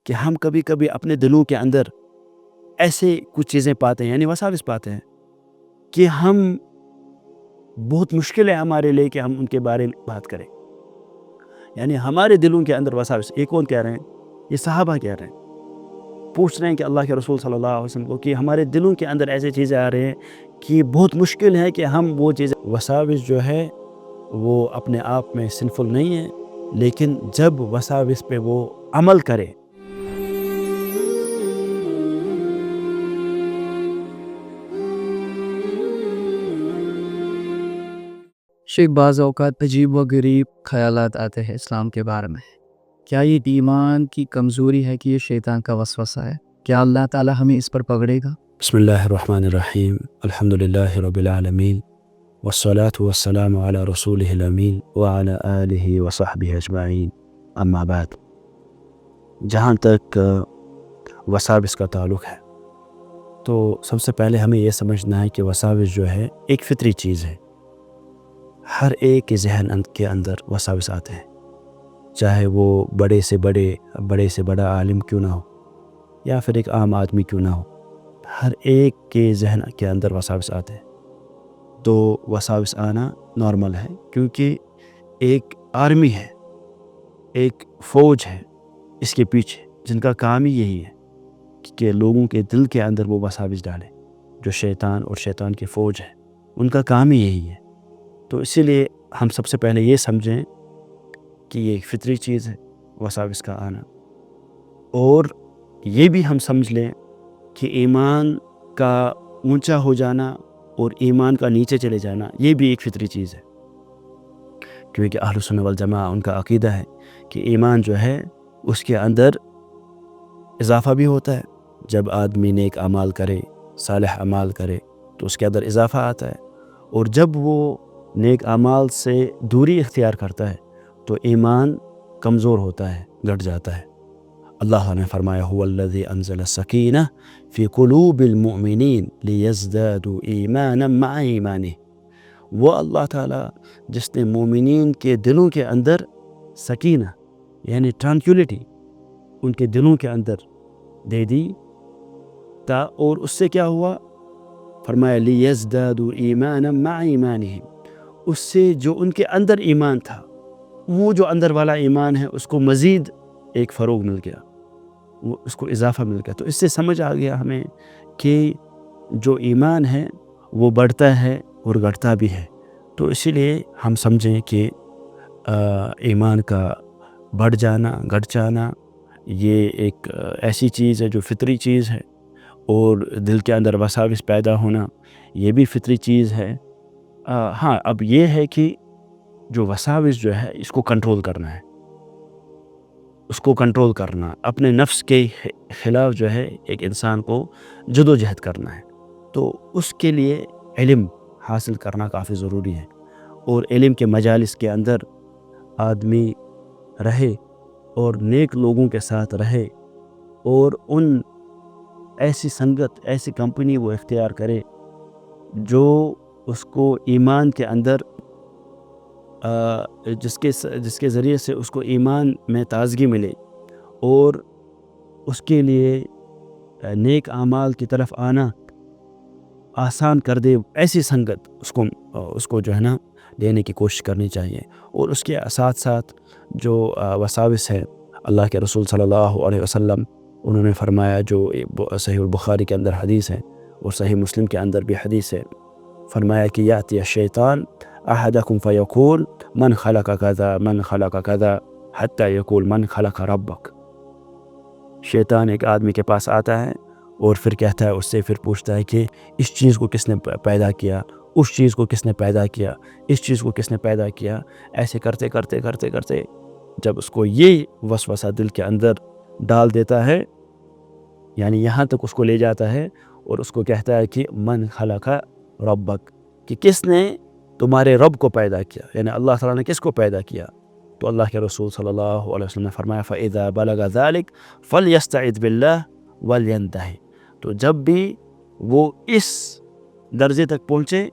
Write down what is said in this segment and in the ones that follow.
کہ ہم کبھی کبھی اپنے دلوں کے اندر ایسے کچھ چیزیں پاتے ہیں، یعنی وساوس پاتے ہیں کہ ہم بہت مشکل ہے ہمارے لیے کہ ہم ان کے بارے میں بات کریں. یعنی ہمارے دلوں کے اندر وساوس. یہ کون کہہ رہے ہیں؟ یہ صحابہ کہہ رہے ہیں. پوچھ رہے ہیں کہ اللہ کے رسول صلی اللہ علیہ وسلم کو کہ ہمارے دلوں کے اندر ایسے چیزیں آ رہے ہیں کہ بہت مشکل ہے کہ ہم وہ چیزیں. وساوس جو ہے وہ اپنے آپ میں سنفل نہیں ہے، لیکن جب وساوس پہ وہ عمل کرے. شیخ، بعض اوقات عجیب و غریب خیالات آتے ہیں اسلام کے بارے میں. کیا یہ ایمان کی کمزوری ہے کہ یہ شیطان کا وسوسہ ہے؟ کیا اللہ تعالیٰ ہمیں اس پر پکڑے گا؟ بسم اللہ الرحمن الرحیم. الحمدللہ رب العالمین والصلاة والسلام علی رسولہ الامین وعلی آلہ وصحبہ اجمعین. اما بعد، جہاں تک وساوس کا تعلق ہے تو سب سے پہلے ہمیں یہ سمجھنا ہے کہ وساوس جو ہے ایک فطری چیز ہے. ہر ایک کے ذہن کے اندر وساوس آتے ہیں، چاہے وہ بڑے سے بڑا عالم کیوں نہ ہو یا پھر ایک عام آدمی کیوں نہ ہو. ہر ایک کے ذہن کے اندر وساوس آتے ہیں. تو وساوس آنا نارمل ہے، کیونکہ ایک آرمی ہے، ایک فوج ہے اس کے پیچھے، جن کا کام ہی یہی ہے کہ لوگوں کے دل کے اندر وہ وساوس ڈالے. جو شیطان اور شیطان کی فوج ہے، ان کا کام ہی یہی ہے. تو اسی لیے ہم سب سے پہلے یہ سمجھیں کہ یہ ایک فطری چیز ہے وساوس کا آنا. اور یہ بھی ہم سمجھ لیں کہ ایمان کا اونچا ہو جانا اور ایمان کا نیچے چلے جانا یہ بھی ایک فطری چیز ہے، کیونکہ اہل سنت والجماعہ ان کا عقیدہ ہے کہ ایمان جو ہے اس کے اندر اضافہ بھی ہوتا ہے. جب آدمی نیک اعمال کرے، صالح اعمال کرے تو اس کے اندر اضافہ آتا ہے، اور جب وہ نیک اعمال سے دوری اختیار کرتا ہے تو ایمان کمزور ہوتا ہے، گھٹ جاتا ہے. اللہ نے فرمایا هو الذی انزل السکینہ فی قلوب المؤمنین لیزدادوا ایمانا مع ایمانہ. وہ اللہ تعالیٰ جس نے مومنین کے دلوں کے اندر سکینہ یعنی ٹرانکولیٹی ان کے دلوں کے اندر دے دی تا، اور اس سے کیا ہوا؟ فرمایا لیزدادوا ایمانا مع ایمانہم. اس سے جو ان کے اندر ایمان تھا، وہ جو اندر والا ایمان ہے، اس کو مزید ایک فروغ مل گیا، وہ اس کو اضافہ مل گیا. تو اس سے سمجھ آ گیا ہمیں کہ جو ایمان ہے وہ بڑھتا ہے اور گھٹتا بھی ہے. تو اسی لیے ہم سمجھیں کہ ایمان کا بڑھ جانا، گھٹ جانا یہ ایک ایسی چیز ہے جو فطری چیز ہے، اور دل کے اندر وساوس پیدا ہونا یہ بھی فطری چیز ہے. ہاں، اب یہ ہے کہ جو وساوس جو ہے اس کو کنٹرول کرنا ہے، اس کو کنٹرول کرنا، اپنے نفس کے خلاف جو ہے ایک انسان کو جد و جہد کرنا ہے. تو اس کے لیے علم حاصل کرنا کافی ضروری ہے، اور علم کے مجالس کے اندر آدمی رہے اور نیک لوگوں کے ساتھ رہے، اور ان ایسی سنگت، ایسی کمپنی وہ اختیار کرے جو اس کو ایمان کے اندر جس کے ذریعے سے اس کو ایمان میں تازگی ملے اور اس کے لیے نیک اعمال کی طرف آنا آسان کر دے. ایسی سنگت اس کو جو ہے نا لینے کی کوشش کرنی چاہیے. اور اس کے ساتھ ساتھ جو وساوس ہے، اللہ کے رسول صلی اللہ علیہ وسلم انہوں نے فرمایا، جو صحیح البخاری کے اندر حدیث ہے اور صحیح مسلم کے اندر بھی حدیث ہے، فرمایا کہ یاتی الشیطان احدکم فیقول من خلق کذا من خلق کذا حتی یقول من خلق ربک. شیطان ایک آدمی کے پاس آتا ہے اور پھر کہتا ہے، اس سے پھر پوچھتا ہے کہ اس چیز کو کس نے پیدا کیا، اس چیز کو کس نے پیدا کیا، اس چیز کو کس نے پیدا کیا. ایسے کرتے کرتے کرتے کرتے جب اس کو یہ وسوسہ دل کے اندر ڈال دیتا ہے، یعنی یہاں تک اس کو لے جاتا ہے اور اس کو کہتا ہے کہ من خلق ربک، کہ کس نے تمہارے رب کو پیدا کیا، یعنی اللہ تعالیٰ نے کس کو پیدا کیا. تو اللہ کے رسول صلی اللہ علیہ وسلم نے فرمایا فَإِذَا بَلَغَ ذَلِكَ فَلْيَسْتَعِذْ بِاللَّهِ وَلْيَنْتَهِ. تو جب بھی وہ اس درجے تک پہنچے،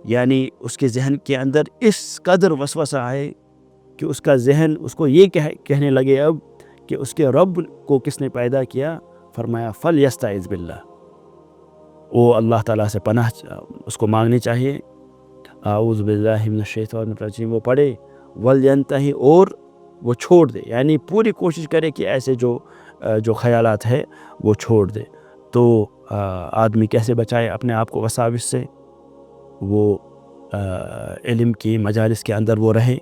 یعنی اس کے ذہن کے اندر اس قدر وسوسہ آئے کہ اس کا ذہن اس کو یہ کہنے لگے اب کہ اس کے رب کو کس نے پیدا کیا؟ فرمایا فَلْيَسْتَعِذْ بِاللَّهِ، وہ اللہ تعالیٰ سے پناہ اس کو مانگنی چاہیے، اعوذ باللہ من الشیطان الرجیم وہ پڑھے، وَلْيَنْتَهِ اور وہ چھوڑ دے، یعنی پوری کوشش کرے کہ ایسے جو خیالات ہے وہ چھوڑ دے۔ تو آدمی کیسے بچائے اپنے آپ کو وساوس سے؟ وہ علم کی مجالس کے اندر وہ رہے،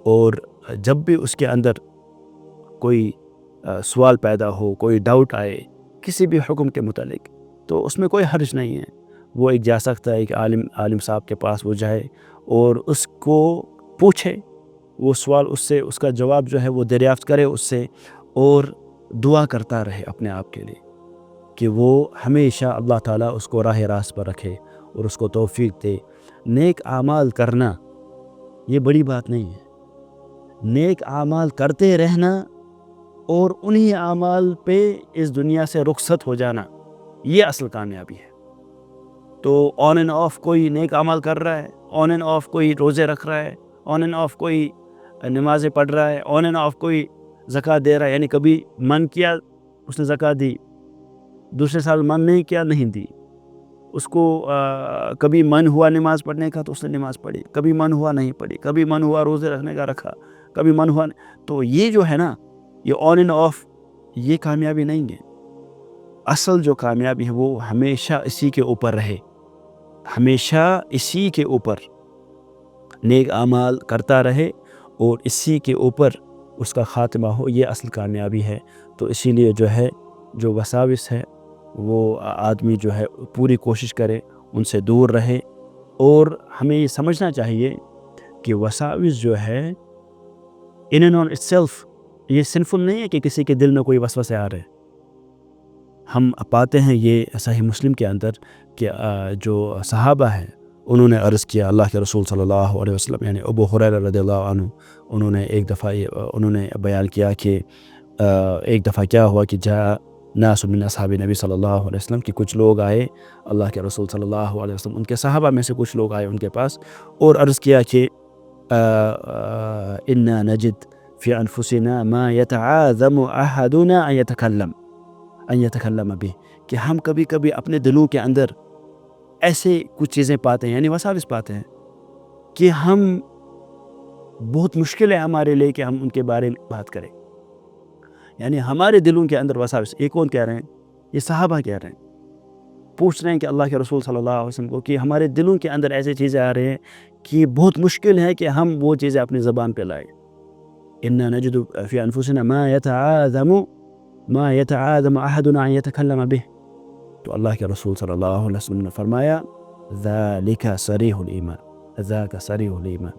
اور جب بھی اس کے اندر کوئی سوال پیدا ہو، کوئی ڈاؤٹ آئے کسی بھی حکم کے متعلق، تو اس میں کوئی حرج نہیں ہے، وہ ایک جا سکتا ہے، ایک عالم صاحب کے پاس وہ جائے اور اس کو پوچھے، وہ سوال اس سے، اس کا جواب جو ہے وہ دریافت کرے اس سے، اور دعا کرتا رہے اپنے آپ کے لیے کہ وہ ہمیشہ اللہ تعالیٰ اس کو راہ راست پر رکھے اور اس کو توفیق دے۔ نیک اعمال کرنا یہ بڑی بات نہیں ہے، نیک اعمال کرتے رہنا اور انہی اعمال پہ اس دنیا سے رخصت ہو جانا، یہ اصل کامیابی ہے۔ تو آن اینڈ آف کوئی نیک اعمال کر رہا ہے، آن اینڈ آف کوئی روزے رکھ رہا ہے، آن اینڈ آف کوئی نمازیں پڑھ رہا ہے، آن اینڈ آف کوئی زکوٰۃ دے رہا ہے، یعنی کبھی من کیا اس نے زکوٰۃ دی، دوسرے سال من نہیں کیا نہیں دی، اس کو کبھی من ہوا نماز پڑھنے کا تو اس نے نماز پڑھی، کبھی من ہوا نہیں پڑھی، کبھی من ہوا روزے رکھنے کا رکھا، کبھی من ہوا تو یہ جو ہے نا، یہ آن اینڈ آف یہ کامیابی نہیں ہے۔ اصل جو کامیابی ہے وہ ہمیشہ اسی کے اوپر رہے، ہمیشہ اسی کے اوپر نیک اعمال کرتا رہے اور اسی کے اوپر اس کا خاتمہ ہو، یہ اصل کامیابی ہے۔ تو اسی لیے جو ہے جو وساوس ہے وہ آدمی جو ہے پوری کوشش کرے ان سے دور رہے، اور ہمیں یہ سمجھنا چاہیے کہ وساوس جو ہے in and on it self یہ سنفل نہیں ہے کہ کسی کے دل میں کوئی وسوسے آ رہے۔ ہم پاتے ہیں یہ صحیح مسلم کے اندر کہ جو صحابہ ہیں انہوں نے عرض کیا اللہ کے رسول صلی اللہ علیہ وسلم، یعنی ابو ہریرہ رضی اللہ عنہ، انہوں نے ایک دفعہ انہوں نے بیان کیا کہ ایک دفعہ کیا ہوا کہ جاء ناس من اصحاب نبی صلی اللہ علیہ وسلم، کہ کچھ لوگ آئے اللہ کے رسول صلی اللہ علیہ وسلم، ان کے صحابہ میں سے کچھ لوگ آئے ان کے پاس اور عرض کیا کہ انا نجد فی انفسنا ما یتعاظم احدنا ان یتکلم به، کہ ہم کبھی کبھی اپنے دلوں کے اندر ایسے کچھ چیزیں پاتے ہیں، یعنی وساوس پاتے ہیں کہ ہم بہت مشکل ہے ہمارے لیے کہ ہم ان کے بارے میں بات کریں، یعنی ہمارے دلوں کے اندر وساوس۔ یہ کون کہہ رہے ہیں؟ یہ صحابہ کہہ رہے ہیں، پوچھ رہے ہیں کہ اللہ کے رسول صلی اللہ علیہ وسلم کو کہ ہمارے دلوں کے اندر ایسی چیزیں آ رہے ہیں کہ بہت مشکل ہے کہ ہم وہ چیزیں اپنی زبان پہ لائیں۔ انا نجد فی انفسنا ما یتعاظم احدنا ان یتکلم به، تو اللہ کے رسول صلی اللہ علیہ وسلم نے فرمایا ذالک صریح الایمان، ذاک صریح الایمان،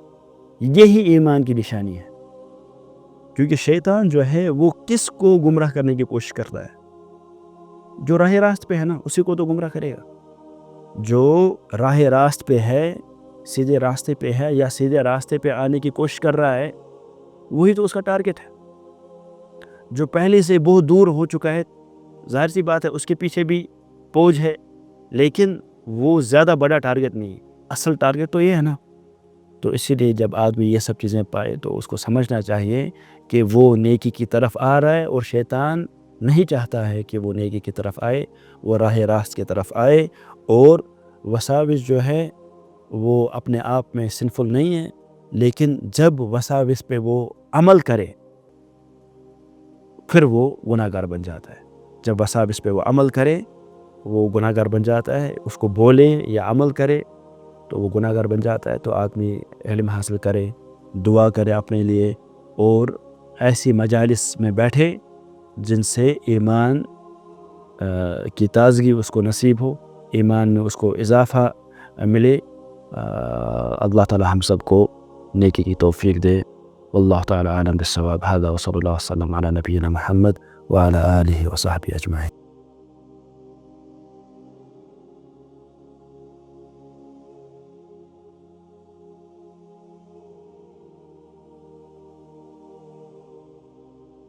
یہی ایمان کی نشانی ہے۔ کیونکہ شیطان جو ہے وہ کس کو گمراہ کرنے کی کوشش کرتا ہے؟ جو راہ راست پہ ہے نا اسی کو تو گمراہ کرے گا۔ جو راہ راست پہ ہے، سیدھے راستے پہ ہے یا سیدھے راستے پہ آنے کی کوشش کر رہا ہے، وہی تو اس کا ٹارگٹ ہے۔ جو پہلے سے بہت دور ہو چکا ہے، ظاہر سی بات ہے اس کے پیچھے بھی پوج ہے، لیکن وہ زیادہ بڑا ٹارگٹ نہیں ہے، اصل ٹارگٹ تو یہ ہے نا۔ تو اسی لیے جب آدمی یہ سب چیزیں پائے تو اس کو سمجھنا چاہیے کہ وہ نیکی کی طرف آ رہا ہے، اور شیطان نہیں چاہتا ہے کہ وہ نیکی کی طرف آئے، وہ راہ راست کی طرف آئے۔ اور وساوس جو ہے وہ اپنے آپ میں سنفل نہیں ہے، لیکن جب وساوس پہ وہ عمل کرے پھر وہ گناہ گار بن جاتا ہے۔ جب وساوس پہ وہ عمل کرے وہ گناہ گار بن جاتا ہے، اس کو بولے یا عمل کرے تو وہ گناہ گار بن جاتا ہے۔ تو آدمی علم حاصل کرے، دعا کرے اپنے لیے، اور ایسی مجالس میں بیٹھے جن سے ایمان کی تازگی اس کو نصیب ہو، ایمان میں اس کو اضافہ ملے۔ اللہ تعالی ہم سب کو نیکی کی توفیق دے۔ واللہ تعالی عالم بالصواب۔ هذا وصلی اللہ وسلم علی نبینا محمد وعلی آلہ وصحبہ اجمعین۔